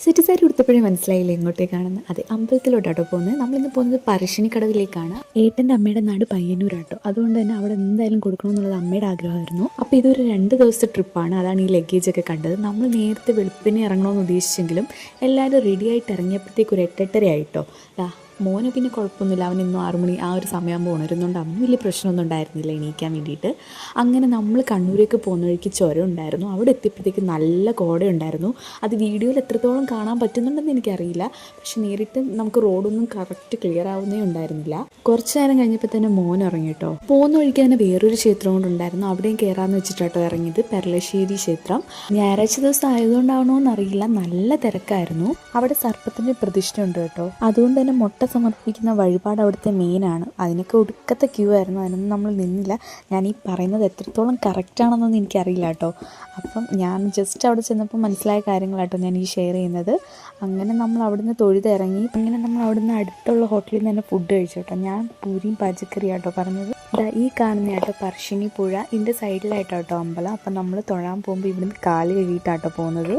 Set sari ഉടുത്തപ്പോഴേ മനസ്സിലായില്ലേ എങ്ങോട്ടേക്കാണെന്ന്. അതെ, അമ്പലത്തിലോട്ടാട്ടോ പോകുന്നത്. നമ്മളിന്ന് പോകുന്നത് പറശ്ശിനിക്കടവിലേക്കാണ്. ഏട്ടൻ്റെ അമ്മയുടെ നാട് പയ്യന്നൂരാട്ടോ. അതുകൊണ്ട് തന്നെ അവിടെ എന്തായാലും കൊടുക്കണമെന്നുള്ളത് അമ്മയുടെ ആഗ്രഹമായിരുന്നു. അപ്പോൾ ഇതൊരു 2 ദിവസത്തെ ട്രിപ്പാണ്. അതാണ് ഈ ലഗേജൊക്കെ കണ്ടത്. നമ്മൾ നേരത്തെ വെളുപ്പിനെ ഇറങ്ങണമെന്ന് ഉദ്ദേശിച്ചെങ്കിലും എല്ലാവരും റെഡിയായിട്ട് ഇറങ്ങിയപ്പോഴത്തേക്ക് ഒരു 8:30 ആയിട്ടോ. മോന് പിന്നെ കുഴപ്പമൊന്നുമില്ല, അവൻ ഇന്നും 6 മണി ആ ഒരു സമയമാകുമ്പോൾ ഉണരുന്നുണ്ട്. അവന് വലിയ പ്രശ്നമൊന്നും ഉണ്ടായിരുന്നില്ല എണീക്കാൻ വേണ്ടിയിട്ട്. അങ്ങനെ നമ്മൾ കണ്ണൂരേക്ക് പോകുന്ന വഴിക്ക് ചുരം ഉണ്ടായിരുന്നു. അവിടെ എത്തിയപ്പോഴത്തേക്ക് നല്ല കോട ഉണ്ടായിരുന്നു. അത് വീഡിയോയിൽ എത്രത്തോളം കാണാൻ പറ്റുന്നുണ്ടെന്ന് എനിക്കറിയില്ല. പക്ഷെ നേരിട്ട് നമുക്ക് റോഡൊന്നും കറക്റ്റ് ക്ലിയർ ആവുന്നേ ഉണ്ടായിരുന്നില്ല. കുറച്ച് നേരം കഴിഞ്ഞപ്പോൾ തന്നെ മോൻ ഇറങ്ങി കേട്ടോ. പോകുന്ന വഴിക്ക് തന്നെ വേറൊരു ക്ഷേത്രം കൊണ്ടുണ്ടായിരുന്നു. അവിടെയും കയറാമെന്ന് വെച്ചിട്ടാട്ടോ ഇറങ്ങിയത്, പെരളശ്ശേരി ക്ഷേത്രം. ഞായറാഴ്ച ദിവസം ആയതുകൊണ്ടാവണോ എന്നറിയില്ല, നല്ല തിരക്കായിരുന്നു. അവിടെ സർപ്പത്തിൻ്റെ പ്രതിഷ്ഠ ഉണ്ട് കേട്ടോ. അതുകൊണ്ട് തന്നെ മുട്ട സമർപ്പിക്കുന്ന വഴിപാട് അവിടുത്തെ മെയിനാണ്. അതിനൊക്കെ ഒടുക്കത്തെ ക്യൂ ആയിരുന്നു. അതിനൊന്നും നമ്മൾ നിന്നില്ല. ഞാൻ ഈ പറയുന്നത് എത്രത്തോളം കറക്റ്റാണെന്നൊന്നും എനിക്കറിയില്ല കേട്ടോ. അപ്പം ഞാൻ ജസ്റ്റ് അവിടെ ചെന്നപ്പോൾ മനസ്സിലായ കാര്യങ്ങളാട്ടോ ഞാൻ ഈ ഷെയർ ചെയ്യുന്നത്. അങ്ങനെ നമ്മൾ അവിടുന്ന് തൊഴുതിറങ്ങി. അങ്ങനെ നമ്മൾ അവിടുന്ന് അടുത്തുള്ള ഹോട്ടലിൽ നിന്ന് തന്നെ ഫുഡ് കഴിച്ചു കേട്ടോ. ഞാൻ പൂരിയും പച്ചക്കറിയാട്ടോ പറഞ്ഞത്. ഈ കാണുന്നതാട്ടോ പറശ്ശിനി പുഴ. ഇതിൻ്റെ സൈഡിലായിട്ടോ അമ്പലം. അപ്പം നമ്മൾ തൊഴാൻ പോകുമ്പോൾ ഇവിടുന്ന് കാല് കഴുകിയിട്ടാട്ടോ പോകുന്നത്.